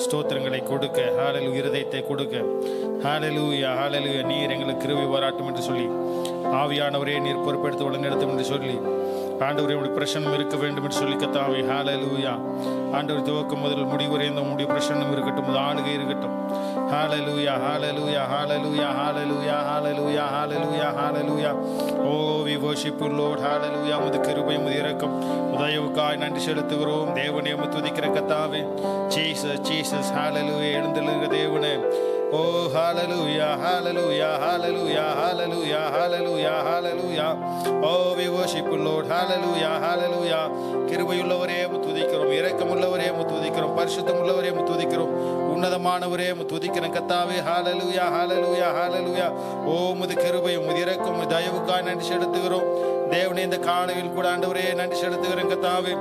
ஸ்தோத்திரங்களை கொடுக்க, ஹalleluya, இருதயத்தை கொடுக்க. ஹalleluya, ஹalleluya. நீர் எங்களுக்கு கிருபை பாராட்டும் என்று சொல்லி, ஆவியானவரே நீர் பொறுப்பெடுத்து வழிநடத்தும் என்று சொல்லி, ஆண்டவரே உடைய பிரசன்னம் இருக்க வேண்டும் என்று சொல்லி கத்தாவே. ஹalleluya. ஆண்டவர் துவக்கம் முதல் முடிவு வரை இந்த உடைய பிரசன்னம் இருக்கட்டும், ஆளுகை இருக்கட்டும். ஹalleluya, hallelujah, hallelujah, hallelujah, hallelujah, hallelujah, hallelujah. Oh, we worship you Lord. ஹalleluya. உமது கிருபை, உமது இரக்கம், உதயவுக்காய் நன்றி செலுத்துகிறோம். தேவனே உம்மை துதிக்கிற கத்தாவே. Jesus, Jesus. ஹalleluya. எழுந்தருளுகிற தேவனே. Oh, hallelujah, hallelujah, hallelujah, hallelujah, hallelujah, hallelujah. Oh, we worship you Lord. Hallelujah, hallelujah. கிருபையுள்ளவரே உம்மை துதிக்கிறோம், இரக்கமுள்ளவரே உம்மை துதிக்கிறோம், பரிசுத்தமுள்ளவரே உம்மை துதிக்கிறோம், உன்னதமானவரே உம்மை துதிக்கிறோம் கர்த்தாவே. ஹalleluya, hallelujah, hallelujah. ஓ உமது கிருபை, உமது இரக்கம், உமது தயவுக்காய் நன்றி செலுத்துகிறோம். தேவனே, இந்த காலையில் கூட ஆண்டவரே நன்றி செலுத்துகிறோம் கர்த்தாவே.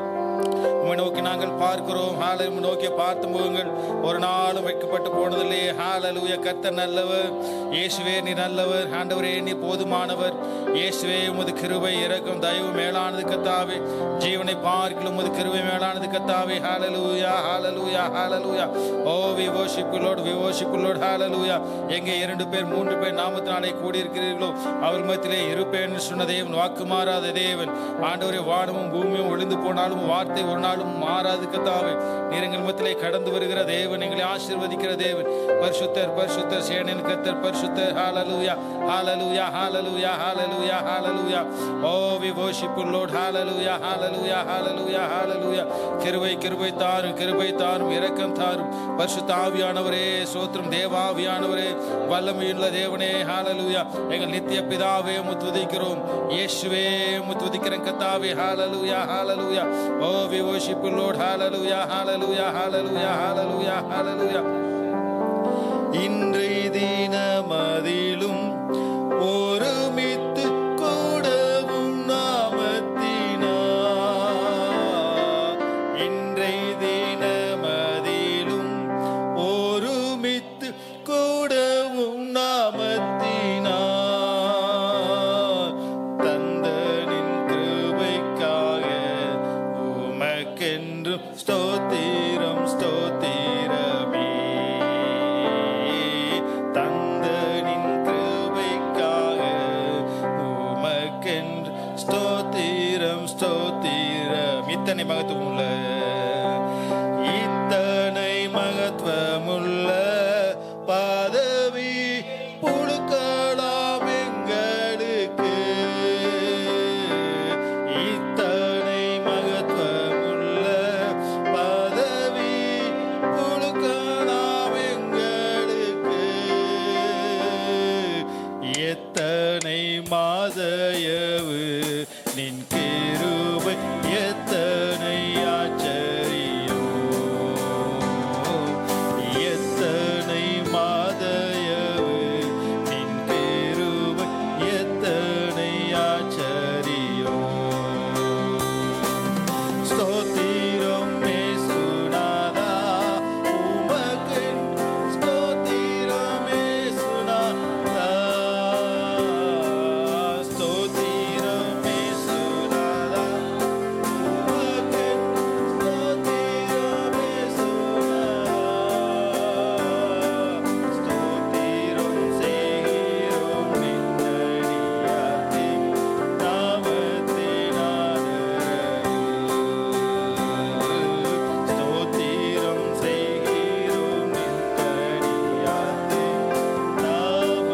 உம்மை நோக்கி நாங்கள் பார்க்கிறோம். ஹalleluya. நோக்கி பார்த்து முகங்கள் ஒரு நாளும் வைக்கப்பட்டு போனதில்லை. ஹalleluya. கர்த்தர் நல்லவர். இயேசுவே நீ நல்லவர். ஆண்டவரே நீ போதுமானவர். இயேசுவே உமது கிருபை, இரக்கம், தயவு மேலானது கர்த்தாவே. ஜீவனை பார்க்கிலும் உமது கிருபை மேலானது கர்த்தாவே. ஹalleluya, hallelujah, hallelujah. Oh, we worship you Lord, we worship you Lord. ஹalleluya. எங்கே 2 பேர் 3 பேர் நாமத்தினாலே கூடி இருக்கிறீர்களோ அவர் மத்தியிலே இருப்பேன் என்று சொன்ன தேவன், வாக்கு மாறாத தேவன். ஆண்டவரே, வானமும் பூமியும் ஒளிந்து போனாலும் வார்த்தை ஒரு நாளும் மாறாது கர்த்தாவே. நீர் எங்கள் மத்தியிலே கடந்து வருகிற தேவன், எங்களை ஆசீர்வதிக்கிற தேவன். பரிசுத்தர், பரிசுத்தர், சேனையின் கர்த்தர் பரிசுத்தர். ஹalleluya, hallelujah, hallelujah, hallelujah, hallelujah. Oh, we worship you Lord. Hallelujah, hallelujah, hallelujah, ஹalleluya. கிருபை, கிருபை தாரும், கிருபை தாரும், இரக்கம் தாரும். பரிசுத்த ஆவியானவரே ஸ்தோத்திரம். தேவாவியானவரே, வல்லமையுள்ள தேவனே, ஹalleluya. எங்கள் நித்திய பிதாவே உம்மை துதிக்கிறோம். இயேசுவே உம்மை துதிக்கிறோம் கர்த்தாவே. ஹalleluya, ஹalleluya. Oh, we worship you Lord. Hallelujah, hallelujah, hallelujah, hallelujah, hallelujah. இன்றைய தினமதிலும் ஒருமித்து கூடவும் நாமத்தினா, இன்றைய தினமதிலும் ஒருமித்து கூடவும் நாமத்தினா, தந்தனின் கிருபைக்காக உமக்கென்றும் ஸ்தோத்திரம், ஸ்தோத்திரமே. தந்தனின் கிருபைக்காக உமக்கென்று ஸ்தோத்திரம், ஸ்தோத்திரம். இத்தனை மகத்துவமுள்ள, இத்தனை மகத்துவமுள்ள பதவி புழுக்கலாம் எங்களுக்கு. இத்தனை மகத்துவமுள்ள பதவி புழுக்கலாம் எங்களுக்கு. எத்தனை மாதயவு நின் கிருபை, எத்தனை ஆச்சரியம். எத்தனை மாதயவு நின் கிருபை, எத்தனை ஆச்சரியம். ஸ்தோத்திரம் இயேசுநாதா, உமக்கு ஸ்தோத்திரம் இயேசுநாதா. ஸ்தோத்திரம் இயேசுநாதா, உமக்கு ஸ்தோத்திரம் இயேசுநாதா. ஸ்தோத்திரம் செய்கிறோம் நின்னடியார்த்தின் நாமத்தினாலே. ஸ்தோத்திரம் செய்கிறோம் நின்னடியார்த்தின் நாமத்தினாலே.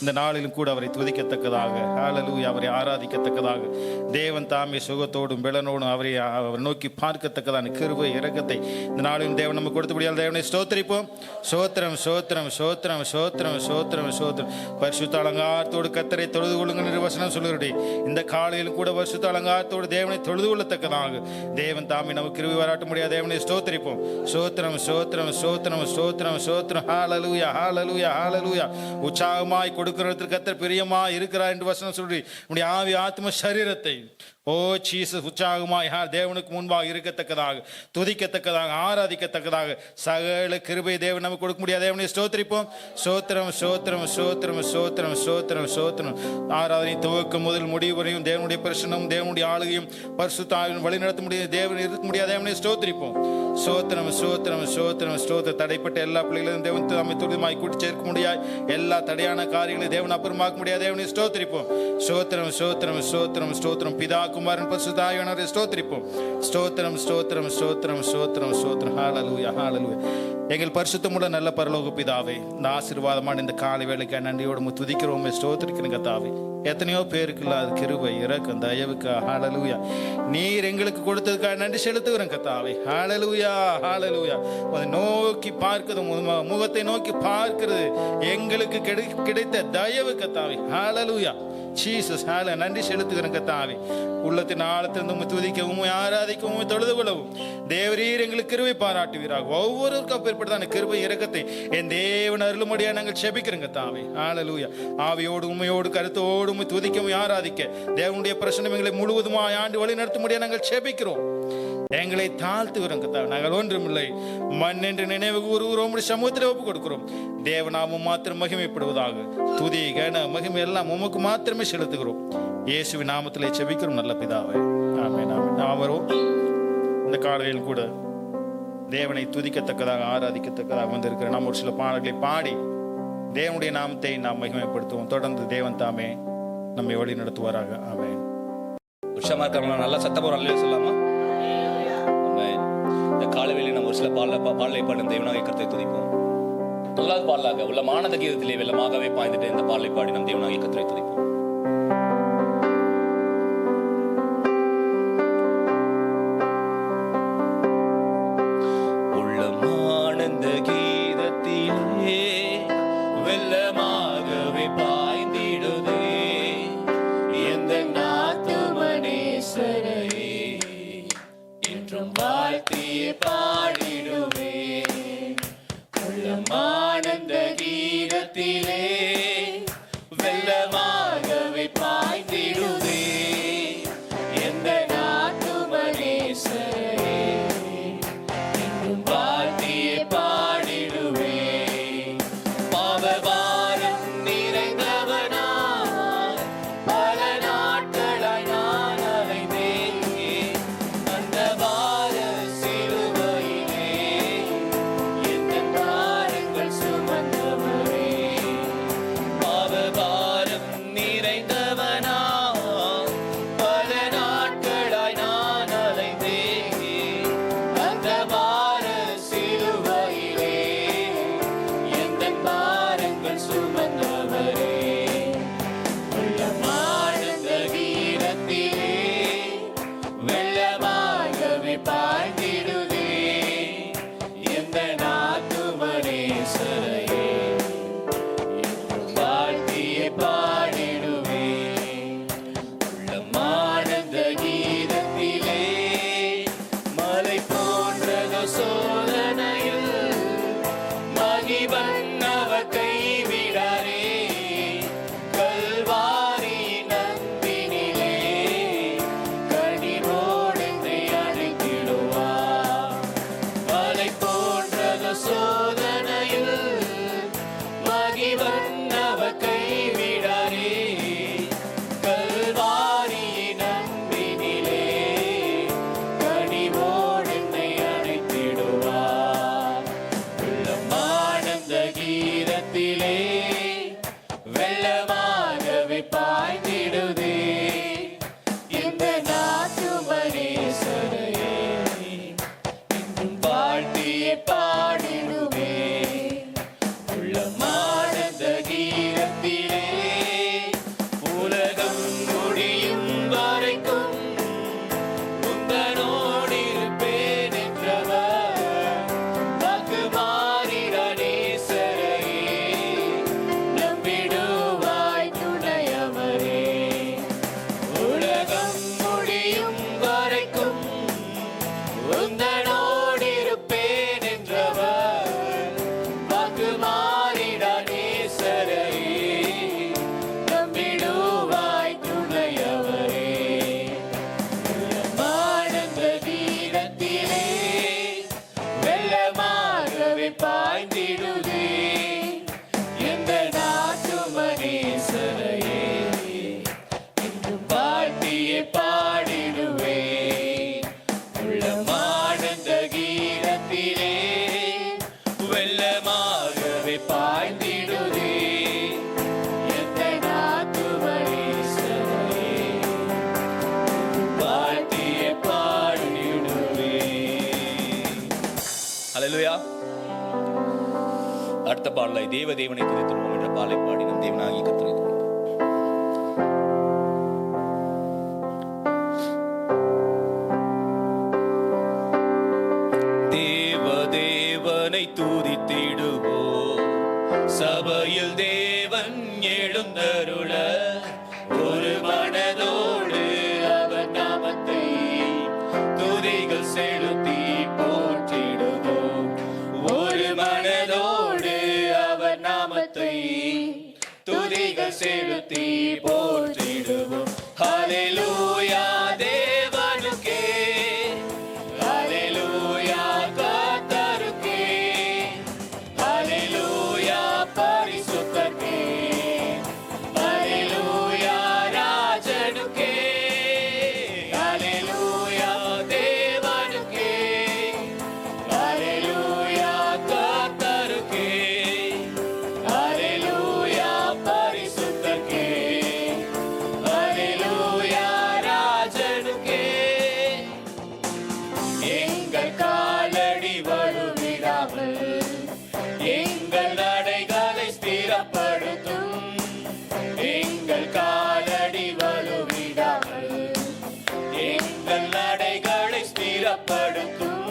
இந்த நாளிலும் கூட அவரை துதிக்கத்தக்கதாக, ஹalleluya, அவரை ஆராதிக்கத்தக்கதாக, தேவன் தாமே சுகத்தோடும் பெலனோடும் அவரை நோக்கி பார்க்கத்தக்கதான கிருபை, இரக்கத்தை இந்த நாளிலும் தேவன் நமக்கு கொடுத்தபடியால் தேவனை ஸ்தோத்திரிப்போம். சோத்திரம், சோத்திரம், சோத்திரம், சோத்திரம், சோத்திரம், சோத்திரம். பரிசுத்த அலங்காரத்தோடு கர்த்தரை தொழுது கொள்ளுங்கள் என்று வசனம் சொல்லுகிறே. இந்த காலையிலும் கூட பரிசுத்த அலங்காரத்தோடு தேவனை தொழுது கொள்ளத்தக்கதாக தேவன் தாமே நமக்கு கிருபை பாராட்ட முடியாத தேவனை ஸ்தோத்திரிப்போம். சோத்திரம், சோத்திரம், சோத்திரம், சோத்திரம், சோத்திரம். ஹalleluya, ஹalleluya, ஹalleluya. உற்சாகமாய் கொடுக்க கொடுக்கிறதுக்கு கர்த்தர் பிரியமா இருக்கிறார் என்று வசனம் சொல்லி உடைய ஆவி ஆத்ம சரீரத்தை ஓ ஜீசஸ் உற்சாகமாய் தேவனுக்கு முன்பாக இருக்கத்தக்கதாக, துதிக்கத்தக்கதாக, ஆராதிக்கத்தக்கதாக சகல கிருபை தேவன் நமக்கு கொடுக்க முடியாது. தேவனை ஸ்தோத்திரிப்போம். சோத்திரம் சோத்திரம் சோத்திரம் சோத்திரம் சோத்திரம் சோத்திரம். ஆராதனை துவக்கம் முதல் முடிவு வரையும் தேவனுடைய பிரசனமும் தேவனுடைய ஆளுகையும் பரிசுத்த ஆவியும் வழி நடத்த முடியாது. தேவன் இருக்க முடியாது. தேவனை ஸ்தோத்திரிப்போம். சோத்திரம் சோத்திரம் சோத்திரம் ஸ்தோத்திரம். தடைப்பட்ட எல்லா பிள்ளைகளும் தேவன் நம்மை துரிதமாய் கூட்டி சேர்க்க முடியாது. எல்லா தடையான காரியங்களையும் தேவன் அப்புறமாக்க முடியாது. தேவனை ஸ்தோத்திரிப்போம். சோத்திரம் சோத்திரம் சோத்திரம் ஸ்தோத்திரம். பிதா குமாரன் பரிசுத்த ஆவியானவரை ஸ்தோத்திரிப்போம். ஸ்தோத்திரம் ஸ்தோத்திரம் ஸ்தோத்திரம் ஸ்தோத்திரம் ஸ்தோத்திரம். ஹல்லேலூயா ஹல்லேலூயா. எங்கள் பரிசுத்தமுள்ள நல்ல பரலோக பிதாவே, இந்த ஆசீர்வாதமான இந்த காலை வேளைக்கு நன்றியோடு துதிக்கிறோம், ஸ்தோத்திரிக்கிறோம் கர்த்தாவே. எத்தனையோ பேருக்கு இல்லாத கிருபை இரக்கம் தயவுக்கு ஹல்லேலூயா நீர் எங்களுக்கு கொடுத்ததுக்காக நன்றி செலுத்துகிறோம் கர்த்தாவே. ஹல்லேலூயா ஹல்லேலூயா. அதை நோக்கி பார்க்கிறது, முகத்தை நோக்கி பார்க்கிறது எங்களுக்கு கிடைத்த தயவு கர்த்தாவே. ஹல்லேலூயா ஜீசஸ். நன்றி செலுத்துகிறேன் கர்த்தாவே. உள்ளத்தின் ஆழத்திலிருந்து உம்மை துதிக்க, உம்மை ஆராதிக்க, உம்மை தொழுது கொள்ளவும் தேவரீர் எங்களுக்கு கிருபை பாராட்டுவீராக. ஒவ்வொருவருக்கும் அப்பேற்பட்டதான கிருபை இரக்கத்தை என் தேவன் அருளும்படியா நாங்கள் செபிக்கிறோம் கர்த்தாவே. ஹல்லேலூயா. ஆவியோடு உண்மையோடு கருத்தோடு உம்மை துதிக்க, உம்மை ஆராதிக்க தேவனுடைய பிரசன்னம் எங்களை முழுவதுமாய் ஆண்டு வழி நடத்தும்படியா நாங்கள் செபிக்கிறோம். எங்களை தாழ்த்துகிறோம் கர்த்தாவே. நாங்கள் ஒன்றுமில்லை, மண் என்று நினைவு கூறுகிறோம், சமூகத்தில் ஒப்பு கொடுக்கிறோம். தேவநாமம் மாத்திரம் மகிமைப்படுவதாக. துதி கன மகிமை எல்லாம் உமக்கு மாத்திரமே செலுத்துகிறோம். இயேசுவின் நாமத்திலே செபிக்கிறோம் நல்ல பிதாவே. ஆமென் ஆமென். அவரும் இந்த காலையில் கூட தேவனை துதிக்கத்தக்கதாக ஆராதிக்கத்தக்கதாக வந்திருக்கிற நாம் ஒரு சில பாடல்களை பாடி தேவனுடைய நாமத்தை நாம் மகிமைப்படுத்துவோம். தொடர்ந்து தேவன் தாமே நம்மை வழி நடத்துவாராக. ஆமென். உற்சாகமா இருக்கிறவங்க நல்லா சத்தமா அல்லேலூயா சொல்லலாமா? இந்த காலவேளையில் நம்ம ஒரு சில பாடலை பாடும் தேவனாக கர்த்தரை துதிப்போம். முதலாவது பாடலாக உள்ள ஆனந்த கீதத்திலே வெள்ளமாகவே பாய்ந்துட்டு இந்த பாடலை பாடி நம் தேவனாக கர்த்தரை துதிப்போம். ஆனந்த கீதத்திலே வெள்ளமாகவே பாய்ந்திடுதே எந்த நாத்துமனேசரை என்றும் வாழ்த்தியே பாடிடுவே. உள்ளம் ஆனந்த கீதத்திலே வெள்ளமாக ஹalleluya. அடுத்த பாடலை தேவனை துதிப்போம் என்ற பாடலை பாடி நம் தேவனாகிய கர்த்தரை துதிப்போம். தேவனை துதித்திடுவோம், சபையில் தேவன் எழுந்தருள ஒரு மனதோடு அவர் நாமத்தை துதிகள் செலுத்தி போற்றிடுவோம். ஒரு மனதோடு அவர் நாமத்தை துதிகள் செலுத்தி போற்றிடுவோம். ஹalleluya தேவனுக்கே, ஹalleluya கர்த்தருக்கே, ஹalleluya பரிசுத்தருக்கே, ஹalleluya ராஜனுக்கே, ஹalleluya தேவனுக்கே, ஹalleluya கர்த்தருக்கே, ஹalleluya பரிசுத்தருக்கே, ஹalleluya ராஜனுக்கே. எங்கள் காலடி வழுவிடாமல் எங்கள் நடைகளை ஸ்திரப்படுத்தும். எங்கள் காலடி வழுவிடாமல் எங்கள் நடைகளை ஸ்திரப்படுத்தும்.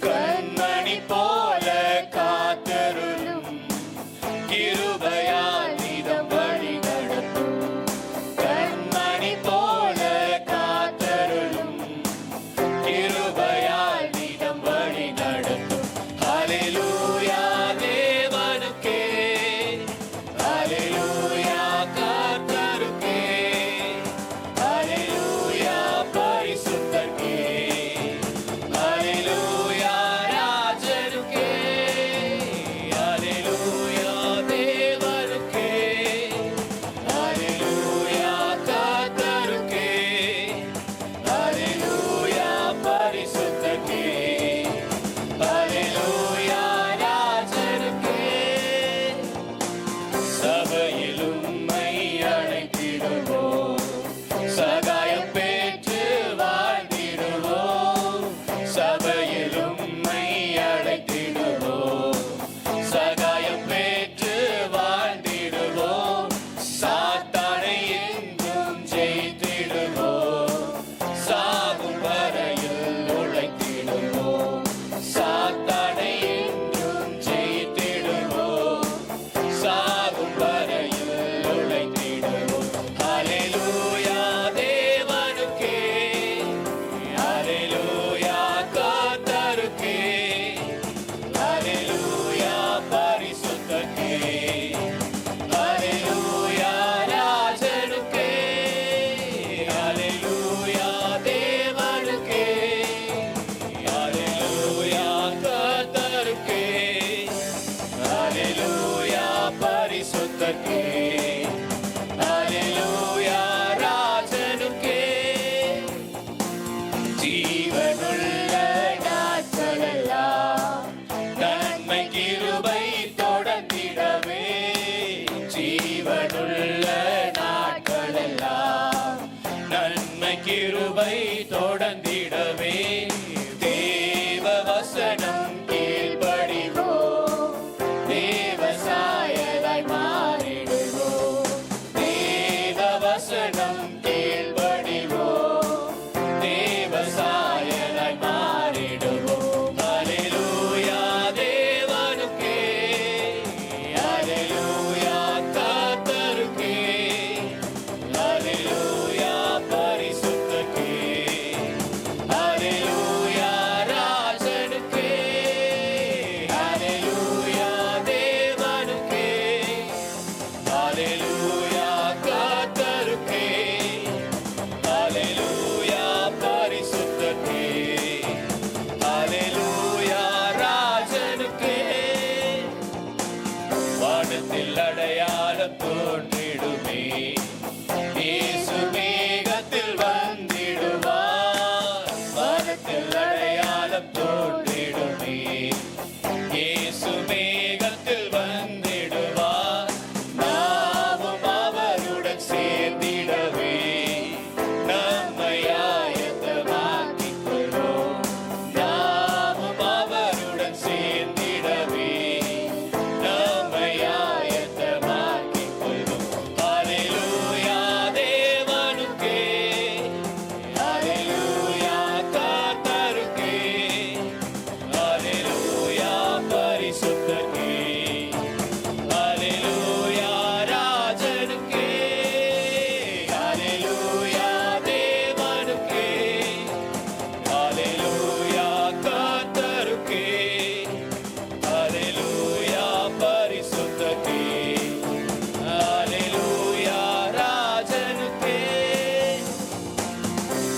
கண்மணி போல காத்தருளும், கிருபையால் நிதம் வழி நடத்தும். கண்மணி போல காத்தருளும், கிருபையால் நிதம் வழி நடத்தும். ஹalleluya தேவனுக்கே, ஹalleluya கர்த்தருக்கே, ஹalleluya பரிசுத்தருக்கே, ஹalleluya ராஜனுக்கே, ஹalleluya தேவனுக்கே, ஹalleluya கர்த்தருக்கே, ஹalleluya பரிசுத்தருக்கே, ஹalleluya ராஜனுக்கே. சபையிலும் உம்மை அழைத்திடுவோம், சகாயம் பெற்று வாழ்ந்திடுவோம். சபையிலும் உம்மை அழைத்திடுவோம், சகாயம் பெற்று வாழ்ந்திடுவோம். சாத்தானை என்றும் ஜெயித்திடுவோம், சாகும் வரையில் உழைத்திடுவோம். சாத்தானை என்றும் ஜெயித்திடுவோம், சாகும் வரையில் உழைத்திடுவோம். ஹalleluya தேவனுக்கே, ஹalleluya கர்த்தருக்கே, ஹalleluya பரிசுத்தருக்கே, ஹalleluya ராஜனுக்கே, ஹalleluya தேவனுக்கே, ஹalleluya கர்த்தருக்கே, ஹalleluya பரிசுத்தருக்கே, ஹalleluya ராஜனுக்கே. ஜீவனுள்ள நாட்களெல்லாம் நன்மை கிருபை தொடர்ந்திடவே. ஜீவனுள்ள நாட்களெல்லாம் நன்மை கிருபை தொடர்ந்திடவே. தேவ வசனம் கீழ்ப்படிவோம், தேவ சாயலாய் மாறிடுவோம். தேவ வசனம் கீழ்ப்படிவோம், தேவ சாயலாய் மாறிடுவோம். ஹalleluya தேவனுக்கே, ஹalleluya கர்த்தருக்கே, ஹalleluya பரிசுத்தருக்கே, ஹalleluya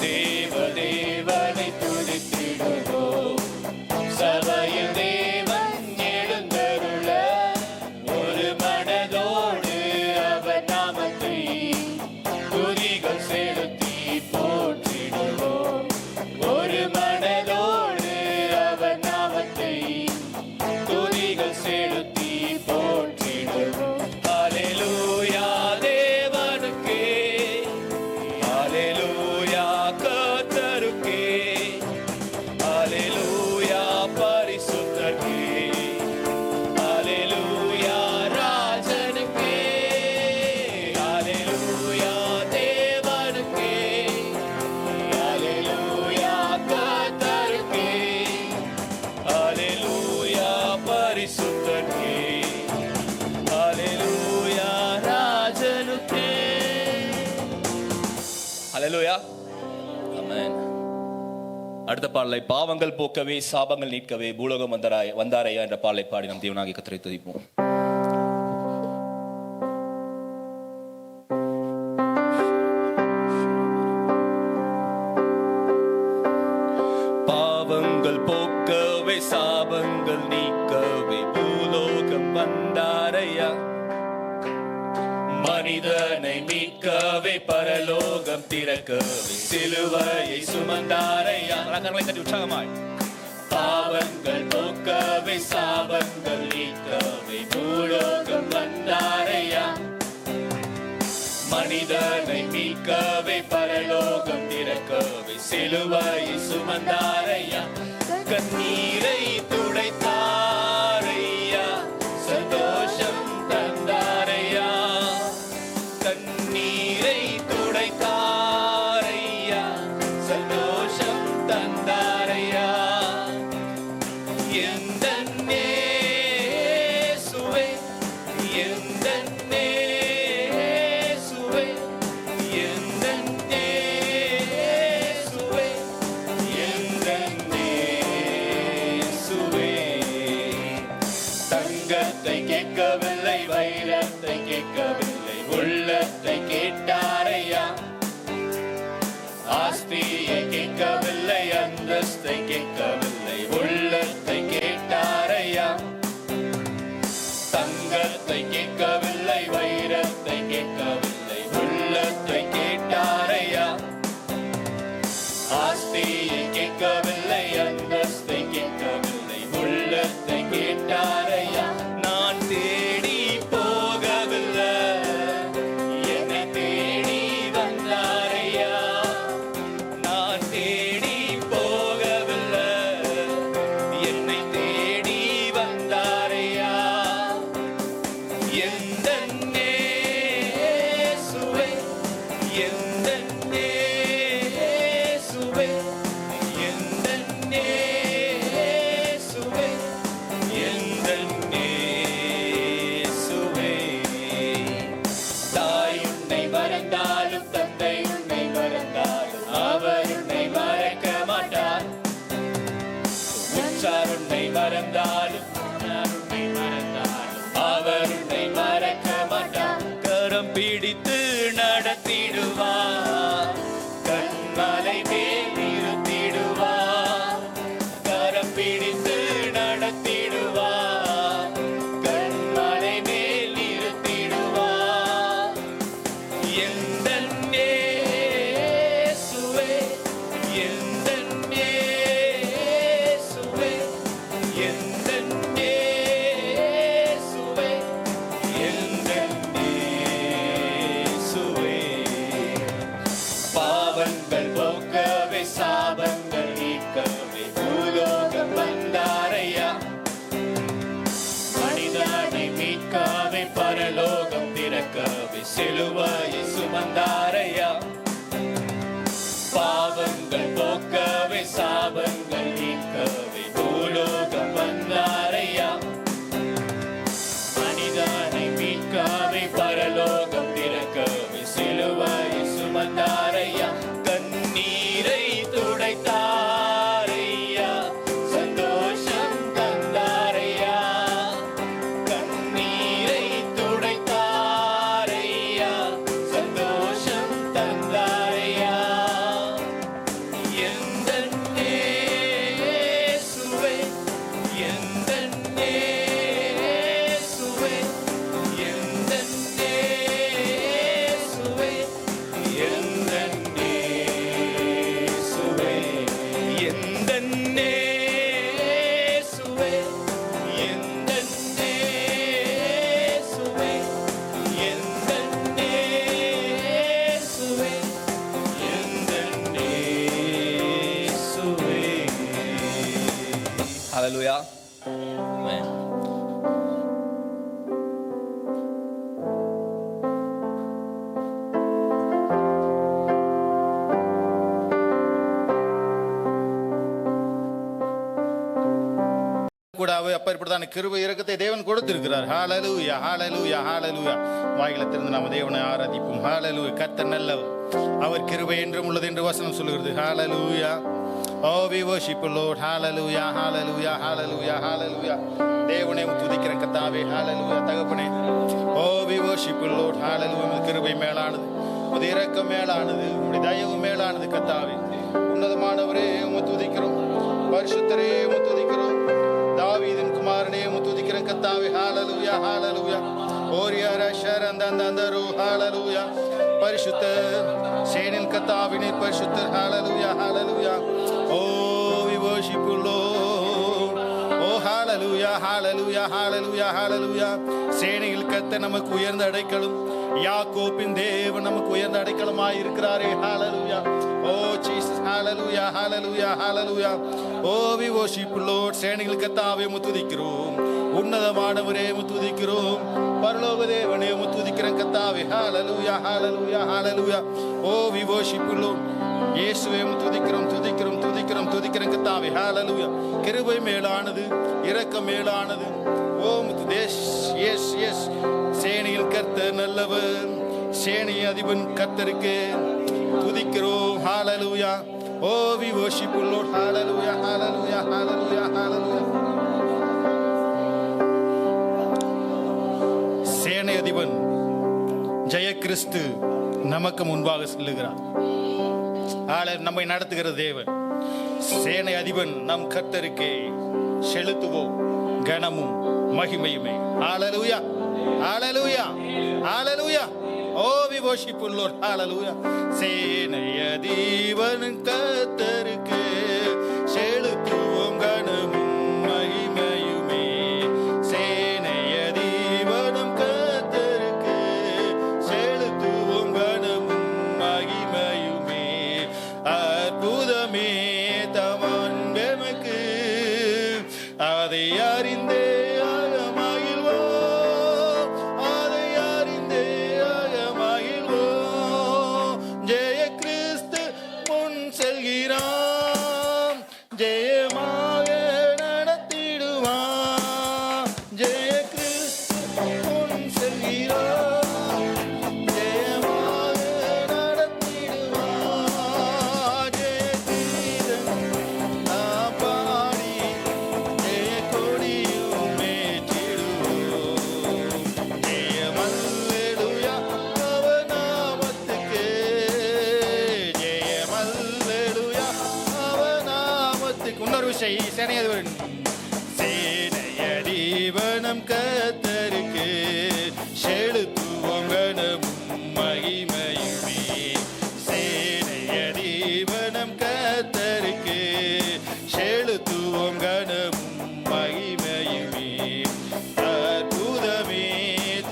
தேவனை துதித்திடுவோம். சபையில் தேவன் எழுந்தருள ஒரு மனதோடு அவர் நாமத்தை துதிகள் செலுத்தி போற்றிடுவோம். ஒரு மனதோடு அவர் நாமத்தை துதிகள் செலுத்தி போற்றிடுவோம். ஹல்லேலூயா தேவனுக்கே, ஹல்லேலூயா கர்த்தருக்கே, ஹல்லேலூயா பரிசுத்தருக்கே, ஹல்லேலூயா ராஜனுக்கே, ஹல்லேலூயா தேவனுக்கே, ஹல்லேலூயா கர்த்தருக்கே, ஹல்லேலூயா பரிசுத்தருக்கே, ஹல்லேலூயா ராஜனுக்கே. ஹல்லேலூயா. ஆமென். அடுத்த பாடலை பாவங்கள் போக்கவே சாபங்கள் நீக்கவே பூலோகம் வந்தாரையா என்ற பாடலை பாடி நம் தேவனாகிய கர்த்தரை துதிப்போம். பாவங்கள் போக்கவே சாபங்கள் நீக்கவே பூலோகம் வந்தாரையா, மனிதனை மீட்கவே பரலோகம் திறக்கவே சிலுவையை சுமந்தாரையா. கரங்களை தட்டி உற்சாகமாய். பாவங்கள் போக்கவே சாபங்கள் நீக்கவே பூலோகம் வந்தாரையா, மனிதனை மீட்கவே பரலோகம் திறக்கவே சிலுவையை சுமந்தாரையா. கண்ணீரை துடைத்தாரையா, சந்தோஷம் தந்தாரையா. கண்ணீரை துடைத்தாரையா, சந்தோஷம் தந்தாரையா. எந்தன் இயேசுவே, எந்தன் இயேசுவே, எந்தன் இயேசுவே, எந்தன் இயேசுவே. தங்கத்தை கேட்கவில்லை, வைரத்தை கேட்கவில்லை, உள்ளத்தை கேட்டாரையா. ஆஸ்தியை கேட்கவில்லை, அந்தஸ்தை கேட்கவில்லை, உள்ளத்தை கேட்டாரையா. தங்கத்தை கேட்கவில்லை, வைரத்தை கேட்கவில்லை, உள்ளத்தை கேட்டாரையா. ஆஸ்தியை கேட்கவில்லை, அந்தஸ்தை கேட்கவில்லை, உள்ளத்தை கேட்டாரையா. நான் தேடி போகவில்லை, என்னை தேடி வந்தாரையா. நான் தேடி போகவில்லை, ஹalleluya. ஆமென். கூடாது அப்பேற்பட்டதான கிருபை இரக்கத்தை தேவன் கொடுத்திருக்கிறார். ஹalleluya ஹalleluya ஹalleluya. வாய்களை திறந்து நாம் தேவனை ஆராதிப்போம். ஹalleluya. கர்த்தர் நல்லவர், அவர் கிருபை என்றும் உள்ளது என்று வசனம் சொல்கிறது. ஹalleluya. Oh, we worship you Lord. Hallelujah hallelujah hallelujah hallelujah. தேவனை துதிக்கிறேன் கர்த்தாவே. ஹalleluya. தகப்பனே, oh we worship you Lord. Hallelujah. உம்முடைய கிருபை மேலானது, உம்முடைய இரக்கம் மேலானது, உம்முடைய தயவு மேலானது கர்த்தாவே. உன்னதமானவரே உம்மை துதிக்கிறோம், பரிசுத்தரே உம்மை துதிக்கிறோம், தாவீதின் குமாரனே உம்மை துதிக்கிறேன் கர்த்தாவே. ஹalleluya hallelujah. ஓரியாரா ஷரந்தந்தந்தரு ஹalleluya. பரிசுத்த சேனின் கர்த்தாவினே பரிசுத்தர். ஹalleluya hallelujah. Oh we worship you Lord. Oh hallelujah hallelujah hallelujah hallelujah. சேனையில் கர்த்தர் நமக்கு உயர்ந்த அடைக்கலம், யாக்கோபின் தேவன் நமக்கு உயர்ந்த அடைக்கலமாய் இருக்கிறாரே. ஹalleluya. Oh Jesus hallelujah hallelujah hallelujah. Oh we worship you Lord. சேனையில் கர்த்தாவே உம்மை துதிக்கிறோம், உன்னதமானவரே உம்மை துதிக்கிறோம், பரலோக தேவனே உம்மை துதிக்கிறேன் கர்த்தாவே. ஹalleluya hallelujah hallelujah. Oh we worship you Lord. இயேசுவே உம்மை துதிக்கிறோம் துதிக்கிறோம் துதிக்கிறோம் துதிக்கிறேன் கர்த்தாவே. ஹalleluya. கிருபை மேலானது, இரக்கம் மேலானது. ஓ தேஷ் எஸ் எஸ். சேனையில் கர்த்தர் நல்லவர், சேனை அதிபன் கர்த்தருக்கு துதிக்கிறோம். ஹalleluya. Oh we worship you Lord. Hallelujah hallelujah hallelujah hallelujah. சேனை அதிபன் ஜெய கிறிஸ்து நமக்கு முன்பாக செல்லுகிறார். நம்மை நடத்துகிற தேவன் சேனை அதிபன் நம் கர்த்தருக்கே செலுத்துவோம் கனமும் மகிமையுமே. ஹalleluya hallelujah hallelujah. Oh we worship you Lord. Hallelujah. சேனை அதிபன் கர்த்தருக்கே செலுத்துவோம் கனமும் மகிமையுமே. சேனை அதிபன் கர்த்தருக்கே செலுத்துவோம் கனமும் மகிமையுமே. அற்புதமே தமன் பெமக்கு, அதை அறிந்தே அகமகிழ்வோம், அதை அறிந்தே அகமகிழ்வோம். ஜெய கிறிஸ்து முன் செல்கிறான், ஜெயமாக நடத்திடுவான். ஜெய கிறிஸ்து முன் செல்கிறான், ஜெயமாக நடத்திடுவான். ஜெய கீதம் நாம் பாடி, ஜெய கொடியும் ஏற்றிடுவோம். ஜெயம் அல்லேலூயா அவர் நாமத்துக்கு, ஜெயம் அல்லேலூயா அவர் நாமத்துக்கு. இன்னொரு விஷயம், சேனையதிபன் சேனையதிபனம் கர்த்தருக்கு செலுத்துவோம் கனமும் மகிமையுமே. சேனையதிபனம் கர்த்தருக்கு செலுத்துவோம் கனமும் மகிமையுமே. அற்புதமே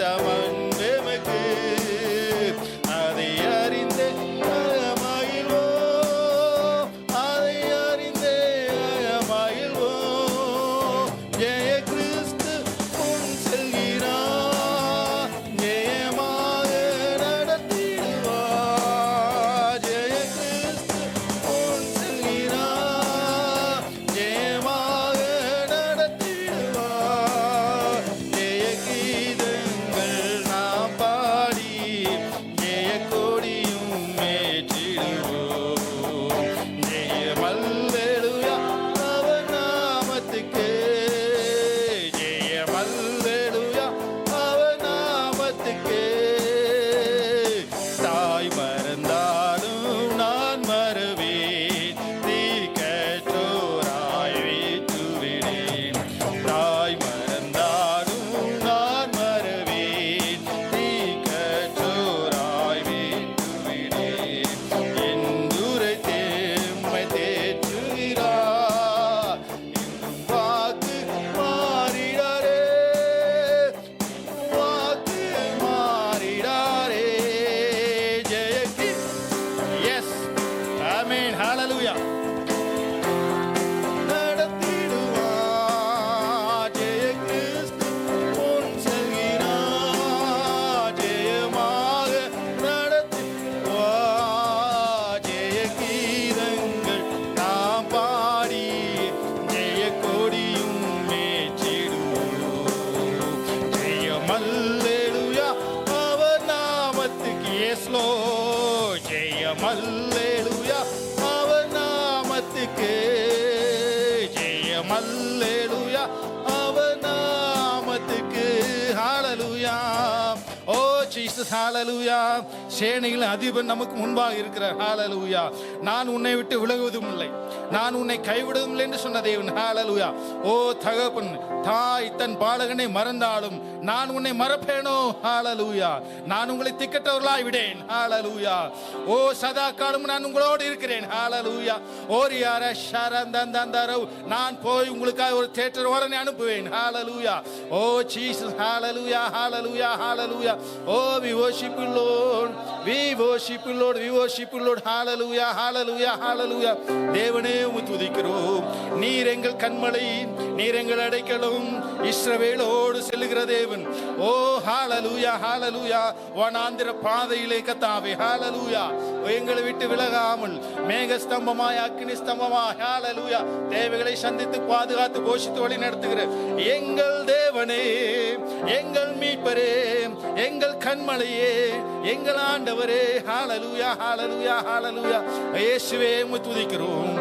தமன் பெமக்கு, அதை அறிந்தே அகமகிழ்வோம், அதை அறிந்தே அகமகிழ்வோம். ஜெய கிறிஸ்து முன் செல்கிறார், ஜெயமாக நடத்திடுவார். ஜெய கிறிஸ்து முன் செல்கிறார், ஜெயமாக நடத்திடுவார். ஜெய கீதங்கள் நாம் பாடி, ஜெய கொடியும் ஏற்றிடுவோம். ஜெயம் அல்லேலூயா அவர் நாமத்துக்கு, ஜெயம் அல்லேலூயா அவர் நாமத்துக்கு. தாய் மறந்தாலும் நான் மறவேன், தீர்க்கற்றோராய் வீற்றுவிடேன். தாய் மறந்தாலும் நான் மறவேன், தீர்க்கற்றோராய் வீற்றுவிடேன். எந்துரை தேம்மை தேற்றுகிறார், இன்னும் வாக்கு மாறிடாரே, இன்னும் வாக்கு மாறிடாரே. ஜெய எஸ் ஆமென் ஹalleluya. நடத்திடுவார், அல்லேலூயா அவர் நாமத்துக்கு ஹalleluya. ஓ ஜீசஸ் ஹalleluya. சேனைகளின் அதிபன் நமக்கு முன்பாக இருக்கிறார் ஹalleluya. நான் உன்னை விட்டு விலகுவதும் இல்லை, நான் உன்னை கைவிடுவதும் இல்லை என்று சொன்ன தேவன் ஹalleluya. ஓ தகப்பன், தாய் தன் பாலகனை மறந்தாலும் நான் உன்னை மறப்பேனோ ஹalleluya. நான் உங்களை திக்கற்றவர்களாய் விடேன் ஹalleluya. ஓ சதா காலம் நான் உங்களோடு இருக்கிறேன் ஹalleluya. ஓரியார ஷரந்தந்தந்தரோ, நான் போய் உங்களுக்காக ஒரு தியேட்டர் வரனை அனுப்புவேன் ஹalleluya. ஓ Jesus hallelujah hallelujah hallelujah. Oh, we worship you Lord, we worship you Lord, we worship you Lord. Hallelujah hallelujah hallelujah. தேவனே உம்மை துதிக்கிறோம். நீர் எங்கள் கண்மலை, நீர் எங்கள் அடைக்கலம், இஸ்ரவேலோடு செல்லுகிற தேவன். ஓ hallelujah hallelujah. வனாந்திர பாதையிலே கர்த்தாவே hallelujah. எங்களை விட்டு விலகாமல் மேக ஸ்தம்பமாய் அக்கினி ஸ்தம்பமாய் hallelujah தேவைகளை சந்தித்து பாதுகாத்து போஷித்து வழி நடத்துகிற எங்கள் தேவனே, எங்கள் மீட்பரே, எங்கள் கண்மலையே, எங்கள் ஆண்டவரே ஹalleluya hallelujah hallelujah. இயேசுவே உம்மை துதிக்கிறோம்,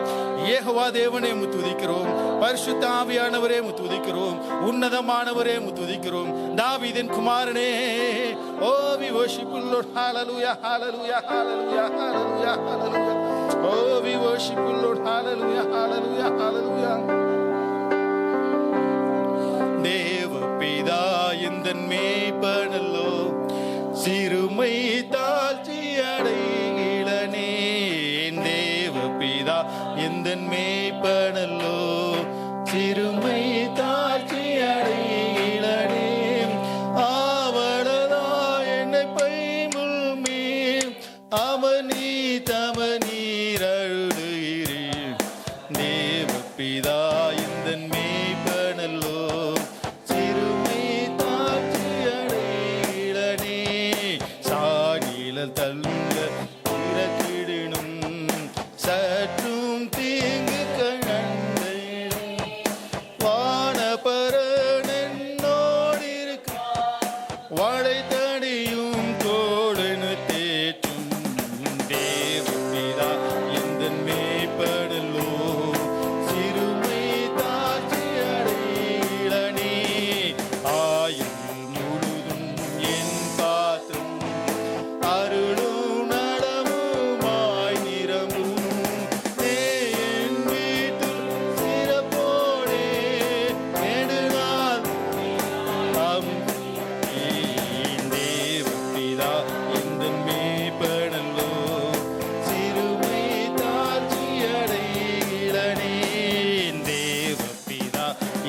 யெகோவா தேவனே உம்மை துதிக்கிறோம், பரிசுத்த ஆவியானவரே உம்மை துதிக்கிறோம், உன்னதமானவரே உம்மை துதிக்கிறோம், தாவீதின் குமாரனே. ஓ we worship you Lord hallelujah hallelujah hallelujah hallelujah hallelujah. Oh we worship you Lord hallelujah hallelujah hallelujah. தேவ பிதா எந்தன் மேய்ப்பனல்லோ, சிறுமை தாழ்ச்சி அடைகிலனே. தேவ பிதா எந்தன் மேய்ப்பனல்லோ, சிறுமை தாழ்ச்சி அடைகிலனே. ஆவலதா என்னை பைமுள் மேல் அவனி தமனீர் அழுகிறேன். தேவ பிதா எந்தன் மேய்ப்பனல்லோ, சிறுமை தாழ்ச்சி அடைகிலனே. சாகில தள்ள இறக்கிடணும், சற்றும் தீங்கு கண்டேன். வானபரன் என்னோடு இருக்க, வாழை தடியும் தோழனு தேற்றும். தேவ பிதா எந்தன் மேய்ப்பனல்லோ, சிறுமை தாழ்ச்சி அடைகிலனே. ஆயுள் முழுதும் என் பாத்திரம் அருளும் நலமுமாய் நிரம்பும். என் வீட்டில் சிறப்போடே நெடுநாள் தேவ பிதா எந்தன் மேய்ப்பனல்லோ, சிறுமை தாழ்ச்சி அடைகிலனே. தேவ பிதா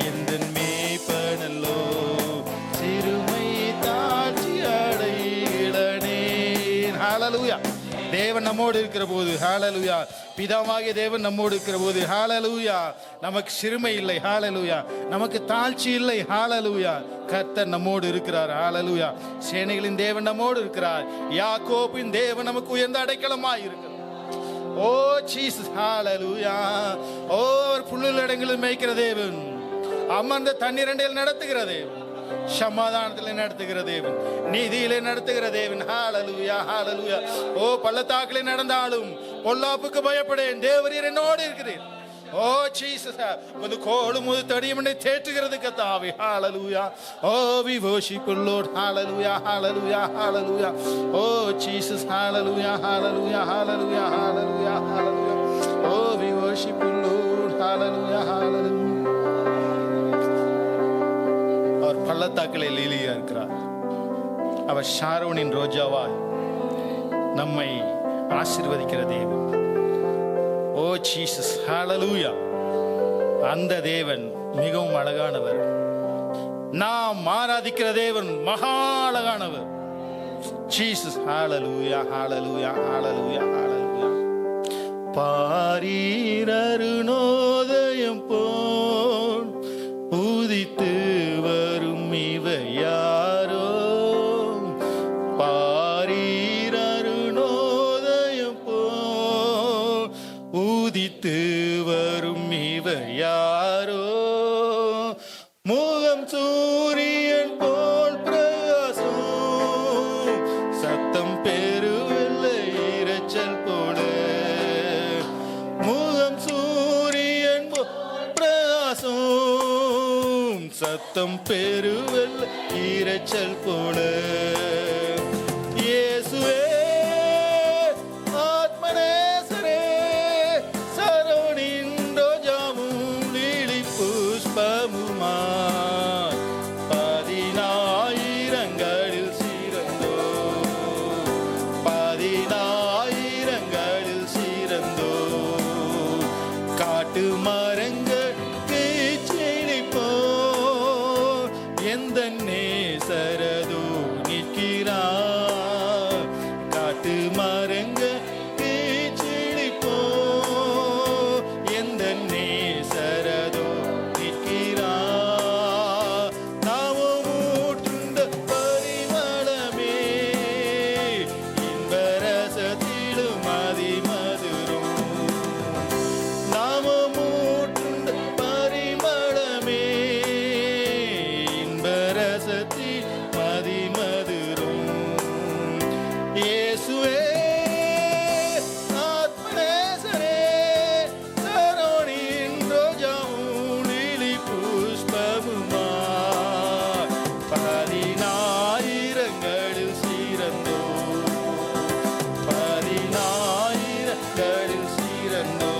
எந்தன் மேய்ப்பனல்லோ, சிறுமை தாழ்ச்சி அடைகிலனே. ஹalleluya. தேவன் நம்மோடு இருக்கிற போது ஹalleluya, பிதாவாகிய தேவன் நம்மோடு இருக்கிற போது ஹalleluya, நமக்கு சிறுமை இல்லை ஹalleluya, நமக்கு தாழ்ச்சி இல்லை ஹalleluya. கர்த்தர் நம்மோடு இருக்கிறார் ஹalleluya. சேனைகளின் தேவன் நம்மோடு இருக்கிறார். யாக்கோபின் தேவன் நமக்கு உயர்ந்த அடைக்கலமாய் இருக்கிறார். ஓ ஜீசஸ் ஹalleluya. ஓ அவர் புல்லுள்ள மேய்க்கிற தேவன், அமர்ந்த தண்ணீரண்டையில் நடத்துகிற தேவன், சமாதானத்தில் நடத்துகிற தேவன், நீதியிலே நடத்துகிற தேவன் ஹalleluya hallelujah. ஓ பள்ளத்தாக்கிலே நடந்தாலும் பொல்லாப்புக்கு பயப்படேன், தேவரீர் என்னோடு இருக்கிறீர். ஓ ஜீசஸ், முது கோலும் முது தடியும் என்னை தேற்றுகிறது கர்த்தாவே hallelujah. Oh we worship you Lord hallelujah hallelujah hallelujah. Oh Jesus hallelujah hallelujah hallelujah hallelujah hallelujah. Oh we worship you Lord hallelujah hallelujah. அவர் பள்ளத்தாக்கிலே லீலியா இருக்கிறார். அவர் ஷாரோனின் ரோஜாவாய் நம்மை ஆசீர்வதிக்கிற தேவன். Oh Jesus hallelujah. அந்த தேவன் மிகவும் அழகானவர். நாம் ஆராதிக்கிற தேவன் மகா அழகானவர். Jesus hallelujah hallelujah hallelujah hallelujah. பாரீர் அருணோதயம் போல் உதித்து வரும் இவர் யாரோ, பாரீர் அருணோதயம் போல் உதித்து வரும் இவர் யாரோ. முகம் சூரியன் போல் பிரகாசம், சத்தம் பெருவெல்லை இரைச்சல் போல. முகம் சூரியன் போல் பிரகாசம், சத்தம் பெருவெல் ஈரச்சல் போல இயேசுவே ஆத்மநேசரே சரோனின் ரோஜாவும் லீலி புஷ்பமுமா பதினாயிரங்களில் சிறந்தோ பதினாயிரங்களில் சிறந்தோ காட்டு மரங்களுக்கு செழிப்போ எந்த நேசரதோ நிற்கிறார் காட்டு மரங்களுக்கு செழிப்போ எந்த நேசரதோ நிற்கிறார் நாமும் ஊற்றுண்ட பரிமளமே இன்பரசத்திலும் அதிமதுரம் நாமும் ஊற்றுண்ட பரிமளமே இன்பரசத்தில் மதிமதுரம் இயேசுவே ஆத்மநேசரே சரோனின் ரோஜாவும் லீலி புஷ்பமுமா பதினாயிரங்களில் சிறந்தோ பதினாயிரங்களில் சிறந்தோ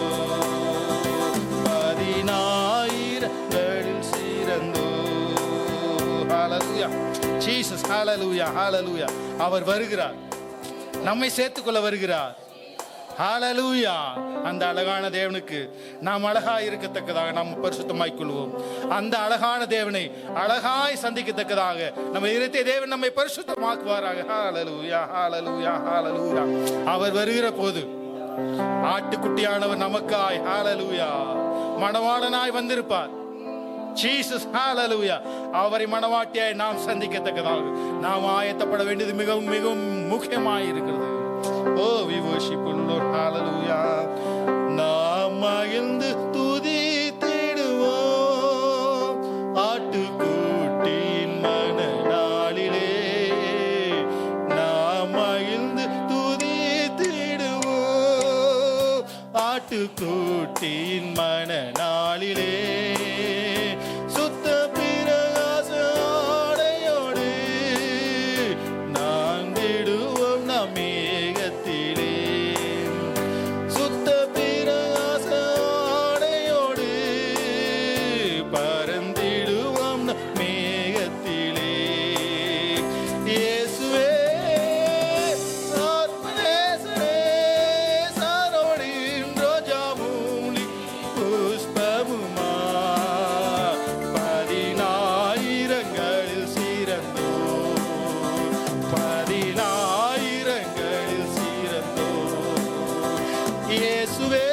பதினாயிரங்களில் சிறந்தோ ஹalleluya Jesus hallelujah hallelujah அவர் வருகிறார் நம்மை சேர்த்துக்கொள்ள வருகிறார் ஹalleluya அந்த அழகான தேவனுக்கு நாம் அழகாய் இருக்கத்தக்கதாக நாம் பரிசுத்தமாய்க் கொள்வோம் அந்த அழகான தேவனை அழகாய் சந்திக்கத்தக்கதாக நம்ம இருதய தேவன் நம்மை பரிசுத்தமாக்குவாராக ஹalleluya hallelujah hallelujah அவர் வருகிற போது ஆட்டுக்குட்டியானவர் நமக்காய் ஹalleluya மணவாளனாய் வந்திருப்பார் ஜீசஸ் ஹalleluya அவரை மணவாட்டியாய் நாம் சந்திக்கத்தக்கதாக நாம் ஆயத்தப்பட வேண்டியது மிகவும் மிகவும் முக்கியமாய் இருக்கிறது ஓ we worship you Lord hallelujah நாம் மகிழ்ந்து துதித்திடுவோம் ஆட்டுக்குட்டியின் மணநாளிலே நாம் மகிழ்ந்து துதித்திடுவோம் ஆட்டுக்குட்டியின் மணநாளிலே சுத்த பிரகாச ஆடையோடு நாங்கிடுவோம் நம் மேகத்திலே சுத்த பிரகாச ஆடையோடு பறந்திடுவோம் நம் மேகத்திலே இயேசுவே ஆத்மநேசரே சரோனின் ரோஜாவும் புஷ்பமுமா பதினாயிரங்களில் சிறந்தோ பதினாயிரங்களில் சிறந்தோ இயேசுவே